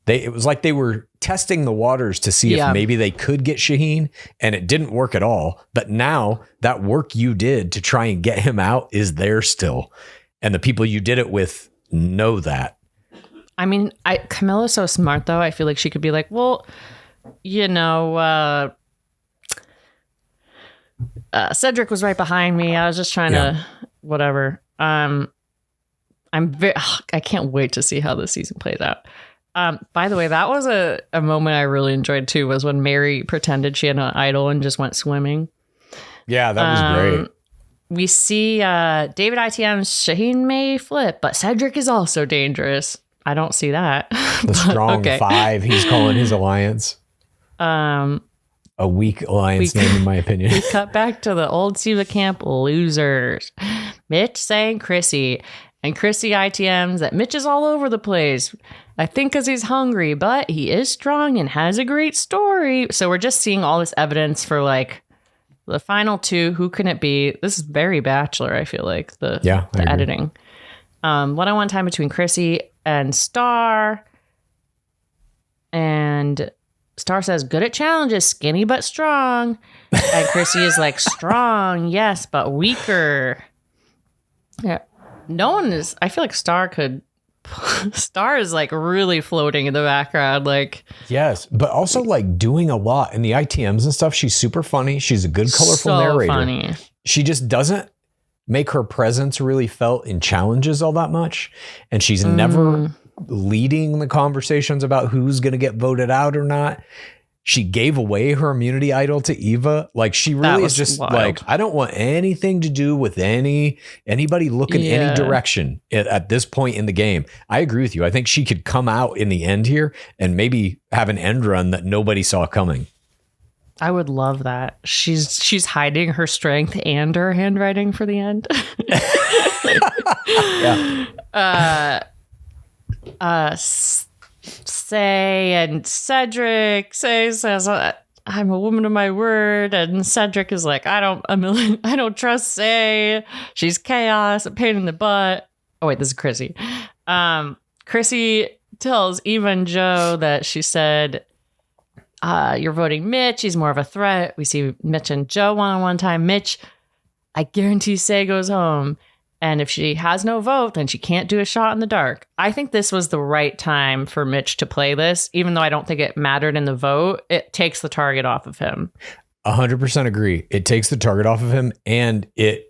It was like they were testing the waters to see if maybe they could get Shauhin, and it didn't work at all. But now that work you did to try and get him out is there still. And the people you did it with know that. I mean, Camilla's so smart, though. I feel like she could be like, well, Cedric was right behind me. I was just trying to whatever. I can't wait to see how this season plays out. By the way, that was a moment I really enjoyed too, was when Mary pretended she had an idol and just went swimming. Yeah, that was great. We see David ITM's Shauhin may flip, but Cedric is also dangerous. I don't see that. The strong five, he's calling his alliance. A weak alliance name, in my opinion. We cut back to the old Siva camp losers. Mitch saying Chrissy. And Chrissy ITMs that Mitch is all over the place. I think because he's hungry, but he is strong and has a great story. So we're just seeing all this evidence for like the final two. Who can it be? This is very Bachelor, I feel like, the editing. One-on-one time between Chrissy and Star. And Star says, good at challenges, skinny but strong. And Chrissy is like, strong, yes, but weaker. Yeah. No one is, I feel like Star is like really floating in the background. Like, yes, but also like doing a lot in the ITMs and stuff. She's super funny. She's a good, colorful narrator. Funny. She just doesn't make her presence really felt in challenges all that much. And she's never leading the conversations about who's going to get voted out or not. she gave away her immunity idol to Eva. Like she really is just wild. like, I don't want anything to do with anybody looking any direction at this point in the game. I agree with you. I think she could come out in the end here and maybe have an end run that nobody saw coming. I would love that. She's hiding her strength and her handwriting for the end. Say and Cedric says I'm a woman of my word, and Cedric is like, I don't trust Say. She's chaos, a pain in the butt. Oh wait, this is Chrissy. Chrissy tells Eva and Joe that she said, you're voting Mitch. He's more of a threat. We see Mitch and Joe one-on-one time. Mitch, I guarantee Say goes home. And if she has no vote, then she can't do a shot in the dark. I think this was the right time for Mitch to play this, even though I don't think it mattered in the vote. It takes the target off of him. 100% agree. It takes the target off of him. And I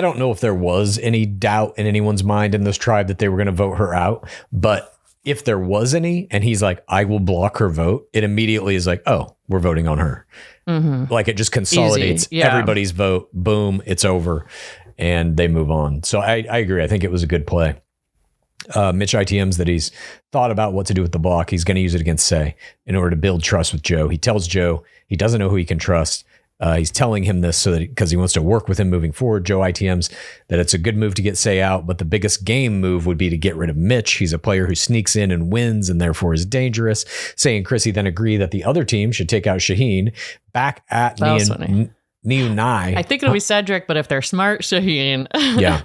don't know if there was any doubt in anyone's mind in this tribe that they were going to vote her out. But if there was any, and he's like, I will block her vote, it immediately is like, oh, we're voting on her. Mm-hmm. Like it just consolidates everybody's vote. Boom, it's over. And they move on. So I agree. I think it was a good play. Mitch ITMs that he's thought about what to do with the block. He's going to use it against Say in order to build trust with Joe. He tells Joe he doesn't know who he can trust. He's telling him this so that because he wants to work with him moving forward. Joe ITMs that it's a good move to get Say out, but the biggest game move would be to get rid of Mitch. He's a player who sneaks in and wins and therefore is dangerous. Say and Chrissy then agree that the other team should take out Shauhin. Back at Nai. I think it'll be Cedric, but if they're smart, Shauhin. Yeah.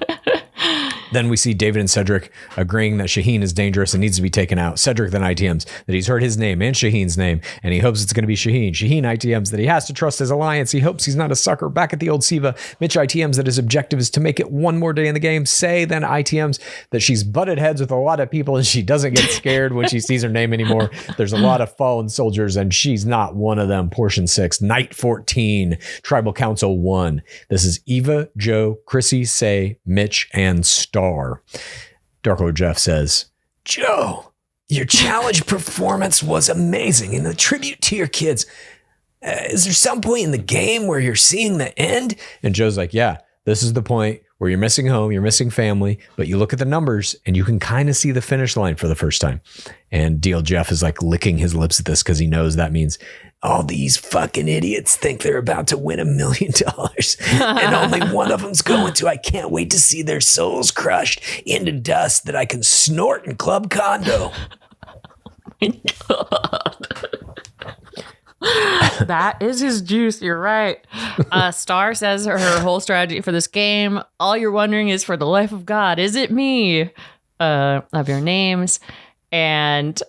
Then we see David and Cedric agreeing that Shauhin is dangerous and needs to be taken out. Cedric then ITMs that he's heard his name and Shauhin's name, and he hopes it's going to be Shauhin. Shauhin ITMs that he has to trust his alliance. He hopes he's not a sucker. Back at the old Siva, Mitch ITMs that his objective is to make it one more day in the game. Say then ITMs that she's butted heads with a lot of people and she doesn't get scared when she sees her name anymore. There's a lot of fallen soldiers and she's not one of them. Portion 6, Night 14, Tribal Council 1. This is Eva, Joe, Chrissy, Say, Mitch, and Star. Dark Lord Jeff says, Joe, your challenge performance was amazing and a tribute to your kids. Is there some point in the game where you're seeing the end? And Joe's like, yeah, this is the point where you're missing home, you're missing family, but you look at the numbers and you can kind of see the finish line for the first time. And DL Jeff is like licking his lips at this because he knows that means all these fucking idiots think they're about to win $1 million and only one of them's going to. I can't wait to see their souls crushed into dust that I can snort in Club Condo. My God. That is his juice. You're right. Star says her whole strategy for this game, all you're wondering is, for the life of God, is it me? Of your names. And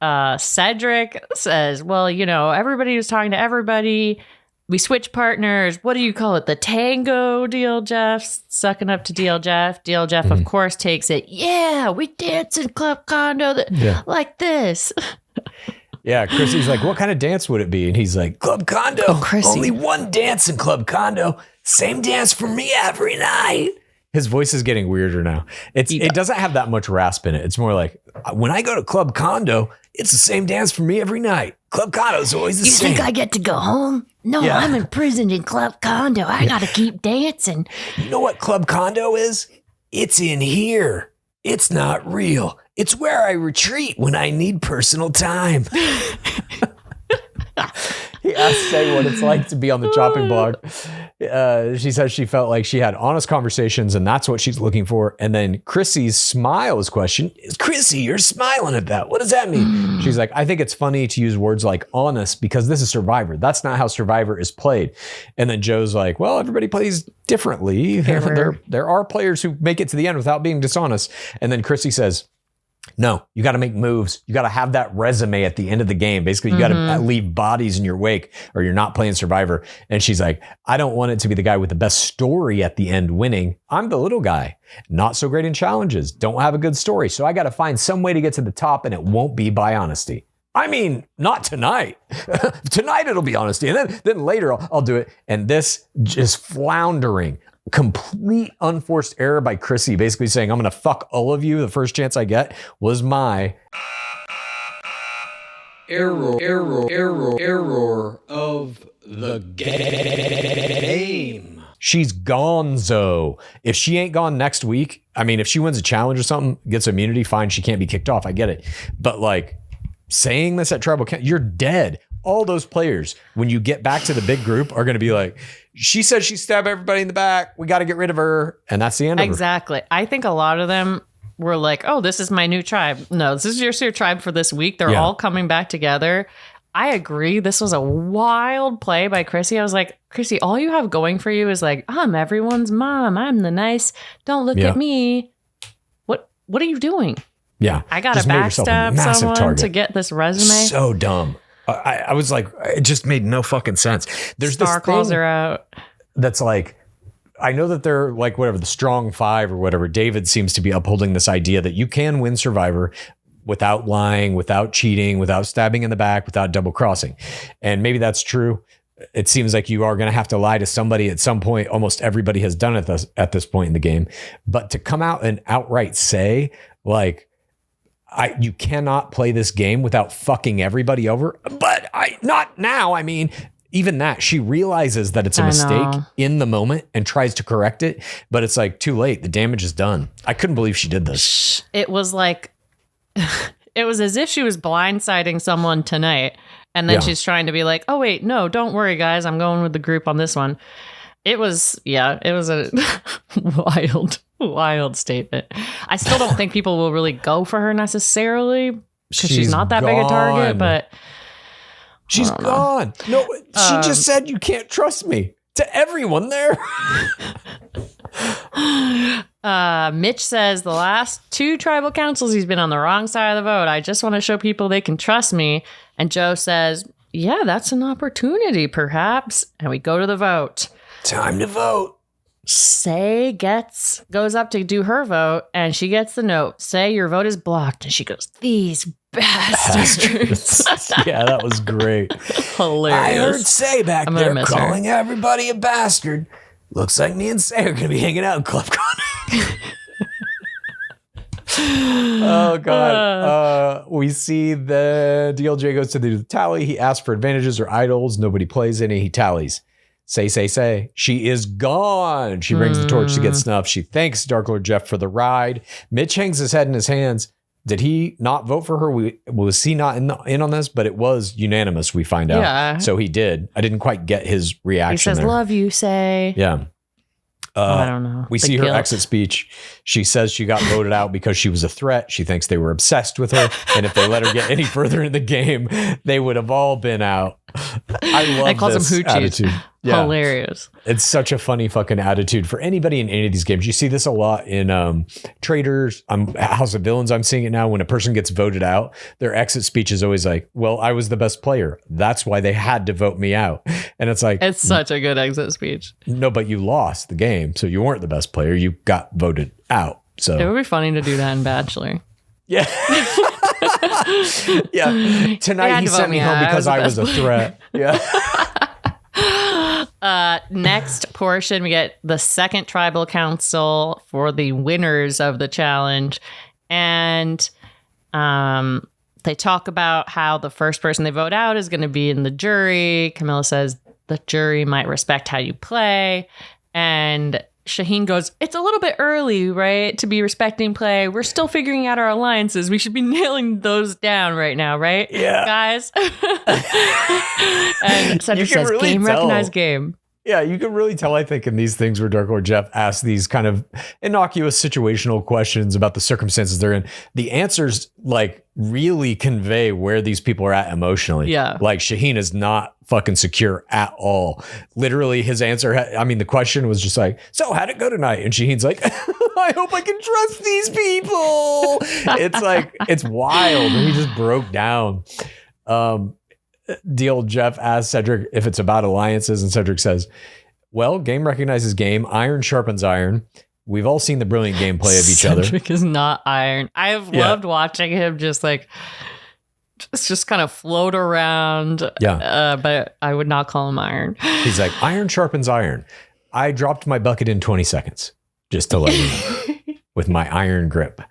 Cedric says, well, everybody was talking to everybody. We switch partners. What do you call it? The tango, DL Jeff. Sucking up to DL Jeff. DL Jeff, of course, takes it. Yeah, we dance in Club Condo like this. Yeah, Chrissy's like, what kind of dance would it be? And he's like, Club Condo. Only one dance in Club Condo. Same dance for me every night. His voice is getting weirder now. It doesn't have that much rasp in it. It's more like, when I go to Club Condo, it's the same dance for me every night. Club Condo is always the same. You think I get to go home? No, yeah. I'm imprisoned in Club Condo. I got to keep dancing. You know what Club Condo is? It's in here. It's not real. It's where I retreat when I need personal time. He asked Say what it's like to be on the chopping block. She says she felt like she had honest conversations and that's what she's looking for. And then Chrissy's smiles question is, Chrissy, you're smiling at that. What does that mean? She's like, I think it's funny to use words like honest because this is Survivor. That's not how Survivor is played. And then Joe's like, well, everybody plays differently. There are players who make it to the end without being dishonest. And then Chrissy says, no, you got to make moves. You got to have that resume at the end of the game. Basically, you got to leave bodies in your wake or you're not playing Survivor. And she's like, I don't want it to be the guy with the best story at the end winning. I'm the little guy. Not so great in challenges. Don't have a good story. So I got to find some way to get to the top and it won't be by honesty. I mean, not tonight. Tonight it'll be honesty. And then later I'll do it. And this just floundering. Complete unforced error by Chrissy, basically saying, I'm going to fuck all of you the first chance I get, was my error of the game. She's gonzo. If she ain't gone next week, I mean, if she wins a challenge or something, gets immunity, fine, she can't be kicked off. I get it. But like saying this at tribal count, you're dead. All those players, when you get back to the big group, are going to be like, she said she stabbed everybody in the back. We got to get rid of her. And that's the end of her. Exactly. I think a lot of them were like, oh, this is my new tribe. No, this is your tribe for this week. They're all coming back together. I agree. This was a wild play by Chrissy. I was like, Chrissy, all you have going for you is like, I'm everyone's mom. I'm the nice. Don't look at me. What are you doing? Yeah. I got to backstab someone to get this resume. So dumb. I was like, it just made no fucking sense. There's Star this calls her out. That's like, I know that they're like whatever, the strong five or whatever. David seems to be upholding this idea that you can win Survivor without lying, without cheating, without stabbing in the back, without double crossing. And maybe that's true. It seems like you are going to have to lie to somebody at some point. Almost everybody has done it at this point in the game. But to come out and outright say like, you cannot play this game without fucking everybody over. But not now. I mean, even that, she realizes that it's a mistake in the moment and tries to correct it. But it's like too late. The damage is done. I couldn't believe she did this. It was like, it was as if she was blindsiding someone tonight. And then she's trying to be like, oh, wait, no, don't worry, guys. I'm going with the group on this one. It was a wild statement. I still don't think people will really go for her necessarily because she's not that big a target, but she's gone. No, she just said you can't trust me to everyone there. Mitch says the last 2 tribal councils he's been on the wrong side of the vote. I just want to show people they can trust me. And Joe says, yeah, that's an opportunity perhaps. And we go to the vote. Time to vote. Say goes up to do her vote and she gets the note. Say your vote is blocked. And she goes, these bastards. Yeah, that was great. Hilarious. I heard Say back there calling everybody a bastard. Looks like me and Say are going to be hanging out in Club Con. Oh, God. We see the DLJ goes to the tally. He asks for advantages or idols. Nobody plays any. He tallies. Say. She is gone. She brings the torch to get snuffed. She thanks Dark Lord Jeff for the ride. Mitch hangs his head in his hands. Did he not vote for her? Was he not in on this? But it was unanimous, we find out. Yeah. So he did. I didn't quite get his reaction. He says, love you, Say. Yeah. I don't know. We see her exit speech. She says she got voted out because she was a threat. She thinks they were obsessed with her. And if they let her get any further in the game, they would have all been out. I love this attitude. Yeah. Hilarious. It's such a funny fucking attitude for anybody in any of these games. You see this a lot in Traders, House of Villains. I'm seeing it now. When a person gets voted out, their exit speech is always like, well, I was the best player. That's why they had to vote me out. And it's like, it's such a good exit speech. No, but you lost the game. So you weren't the best player. You got voted out. So it would be funny to do that in Bachelor. Yeah. Yeah. Tonight he sent me home because I was a threat. Yeah. Next portion, we get the second tribal council for the winners of the challenge. And they talk about how the first person they vote out is going to be in the jury. Kamilla says the jury might respect how you play. And Shauhin goes, it's a little bit early, right, to be respecting play. We're still figuring out our alliances. We should be nailing those down right now, right? Yeah. Guys? And Cedric says, really game recognized game. Yeah, you can really tell, I think, in these things where Dark Lord Jeff asks these kind of innocuous situational questions about the circumstances they're in. The answers, like, really convey where these people are at emotionally. Yeah. Like, Shauhin is not fucking secure at all. Literally, his answer, the question was just like, so how'd it go tonight? And Shauhin's like, I hope I can trust these people. It's like, it's wild. And he just broke down. The old Jeff asks Cedric if it's about alliances, and Cedric says, well, game recognizes game. Iron sharpens iron. We've all seen the brilliant gameplay of each other. Cedric is not iron. I have loved watching him just kind of float around. Yeah. But I would not call him iron. He's like, iron sharpens iron. I dropped my bucket in 20 seconds just to let you know, with my iron grip.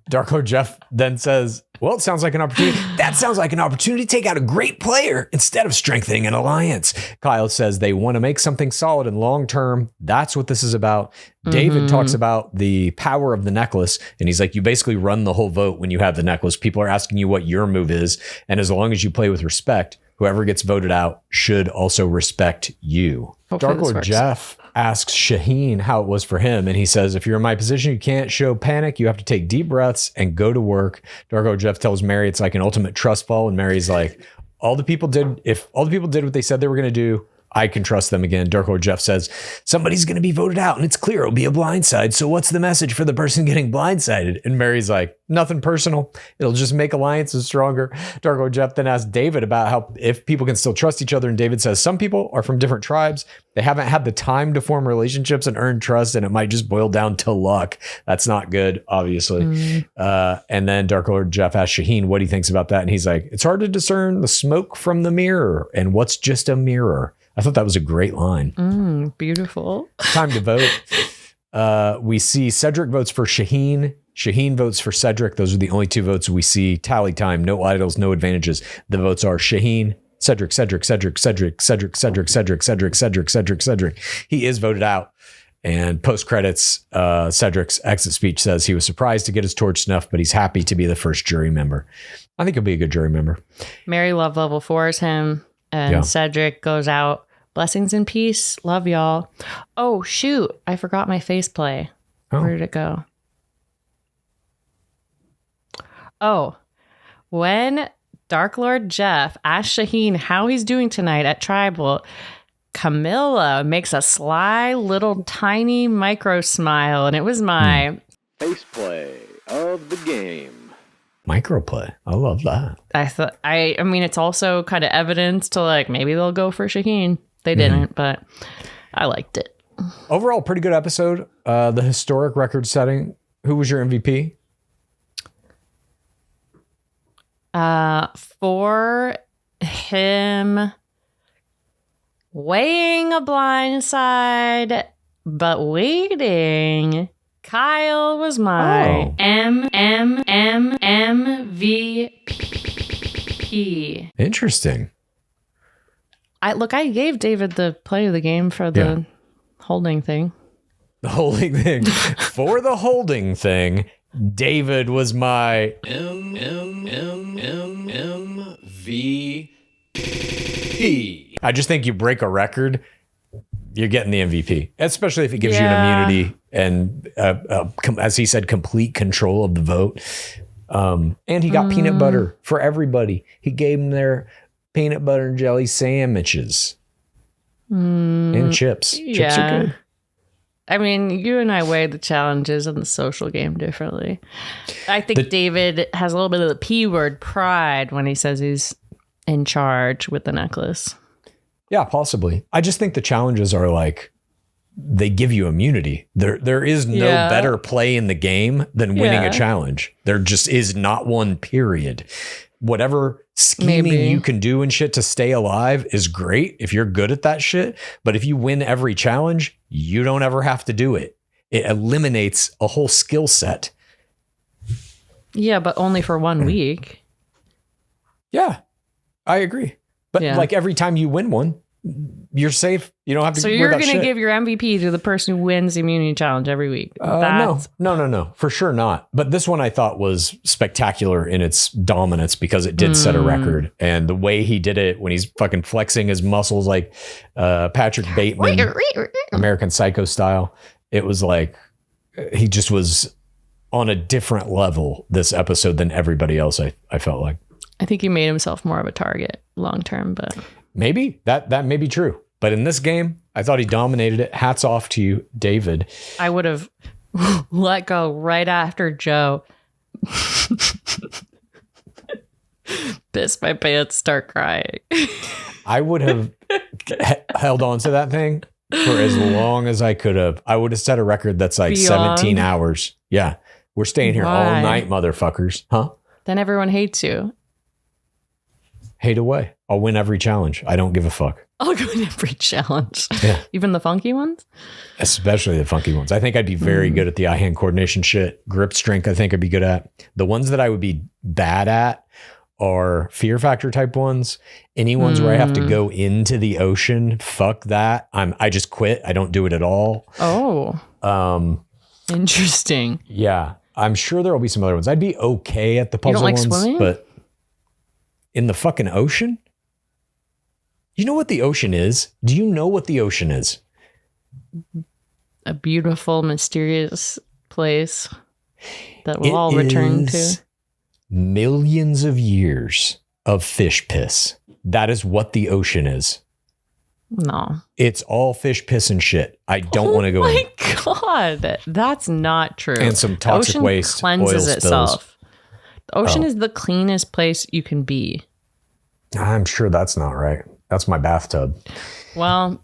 Dark Lord Jeff then says, Well, it sounds like an opportunity. That sounds like an opportunity to take out a great player instead of strengthening an alliance. Kyle says they want to make something solid and long-term. That's what this is about. David talks about the power of the necklace. And he's like, you basically run the whole vote when you have the necklace. People are asking you what your move is. And as long as you play with respect, whoever gets voted out should also respect you. Dark Lord Jeff asks Shauhin how it was for him. And he says, if you're in my position, you can't show panic. You have to take deep breaths and go to work. Dark Lord Jeff tells Mary it's like an ultimate trust fall. And Mary's like, if all the people did what they said they were going to do, I can trust them again. Dark Lord Jeff says, somebody's going to be voted out and it's clear it'll be a blindside. So what's the message for the person getting blindsided? And Mary's like, nothing personal. It'll just make alliances stronger. Dark Lord Jeff then asks David about how if people can still trust each other. And David says, some people are from different tribes. They haven't had the time to form relationships and earn trust. And it might just boil down to luck. That's not good, obviously. And then Dark Lord Jeff asks Shauhin what he thinks about that. And he's like, it's hard to discern the smoke from the mirror and what's just a mirror. I thought that was a great line. Beautiful. Time to vote. We see Cedric votes for Shauhin. Shauhin votes for Cedric. Those are the only two votes we see. Tally time. No idols, no advantages. The votes are Shauhin, Cedric. He is voted out. And post credits, Cedric's exit speech says he was surprised to get his torch snuffed, but he's happy to be the first jury member. I think he'll be a good jury member. Mary Love level 4 is him. And Cedric goes out. Blessings and peace. Love y'all. Oh, shoot. I forgot my face play. Where did it go? Oh, when Dark Lord Jeff asked Shauhin how he's doing tonight at Tribal, Kamilla makes a sly little tiny micro smile. And it was my Face play of the game. Microplay. I love that. I mean, it's also kind of evidence to like, maybe they'll go for Shauhin. They didn't, but I liked it. Overall, pretty good episode. The historic record setting. Who was your MVP? For him weighing a blind side, but waiting. Kyle was my MVP. Interesting. I gave David the play of the game for the holding thing. The holding thing. For the holding thing, David was my MVP. I just think you break a record, you're getting the MVP, especially if it gives you an immunity and, as he said, complete control of the vote. And he got peanut butter for everybody. He gave them their peanut butter and jelly sandwiches and chips. Chips are good. I mean, you and I weigh the challenges in the social game differently. I think David has a little bit of the P word pride when he says he's in charge with the necklace. Yeah, possibly. I just think the challenges are like, they give you immunity. There is no better play in the game than winning a challenge. There just is not one, period. Whatever scheming you can do and shit to stay alive is great if you're good at that shit. But if you win every challenge, you don't ever have to do it. It eliminates a whole skill set. Yeah, but only for 1 week. Yeah, I agree. But like every time you win one, you're safe. You don't have to. So you're going to give your MVP to the person who wins the immunity challenge every week? No, for sure not. But this one I thought was spectacular in its dominance because it did set a record, and the way he did it when he's fucking flexing his muscles like Patrick Bateman, American Psycho style. It was like he just was on a different level this episode than everybody else. I felt like. I think he made himself more of a target long term, but maybe that may be true. But in this game, I thought he dominated it. Hats off to you, David. I would have let go right after Joe. Piss my pants, start crying. I would have held on to that thing for as long as I could have. I would have set a record that's like 17 hours. Yeah. We're staying here all night, motherfuckers. Huh? Then everyone hates you. Hate away. I'll win every challenge. I don't give a fuck. I'll go in every challenge. Yeah. Even the funky ones? Especially the funky ones. I think I'd be very good at the eye-hand coordination shit. Grip strength, I think I'd be good at. The ones that I would be bad at are fear factor type ones. Any ones where I have to go into the ocean, fuck that. I just quit. I don't do it at all. Oh. Interesting. Yeah. I'm sure there'll be some other ones. I'd be okay at the puzzle like ones, swimming? But in the fucking ocean? You know what the ocean is? Do you know what the ocean is? A beautiful, mysterious place that we'll all return to. Millions of years of fish piss. That is what the ocean is. No. It's all fish piss and shit. I don't want to go in. Oh my God. That's not true. And some toxic ocean waste, cleanses oil itself. The ocean Oh. is the cleanest place you can be. I'm sure that's not right. That's my bathtub. Well,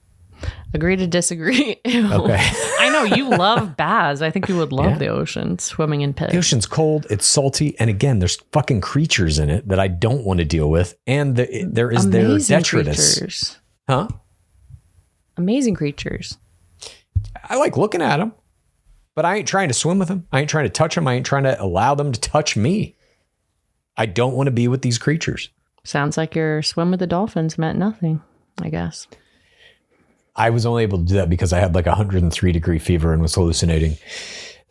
agree to disagree. Ew. Okay. I know you love baths. I think you would love the ocean, swimming in piss. The ocean's cold, it's salty, and again, there's fucking creatures in it that I don't want to deal with. And there is their Amazing detritus. creatures. Huh? Amazing creatures. I like looking at them, but I ain't trying to swim with them. I ain't trying to touch them. I ain't trying to allow them to touch me. I don't want to be with these creatures. Sounds like your swim with the dolphins meant nothing, I guess. I was only able to do that because I had like 103-degree fever and was hallucinating.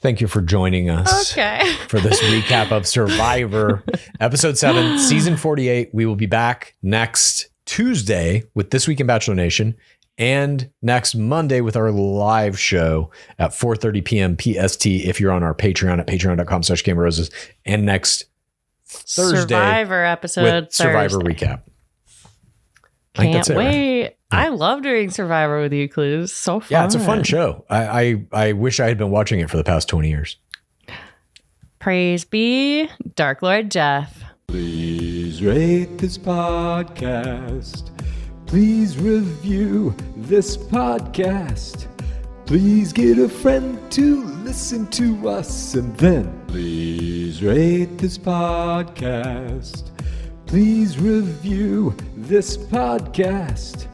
Thank you for joining us for this recap of Survivor, episode 7, season 48. We will be back next Tuesday with This Week in Bachelor Nation and next Monday with our live show at 4:30 p.m. PST if you're on our Patreon at patreon.com/GameRoses, and next Thursday Survivor episode with Survivor Thursday. recap. I think Can't that's it, wait. right? I love doing Survivor with you, Clues. So fun. Yeah, it's a fun show. I wish I had been watching it for the past 20 years. Praise be Dark Lord Jeff. Please rate this podcast. Please review this podcast. Please get a friend to listen to us. And then please rate this podcast. Please review this podcast.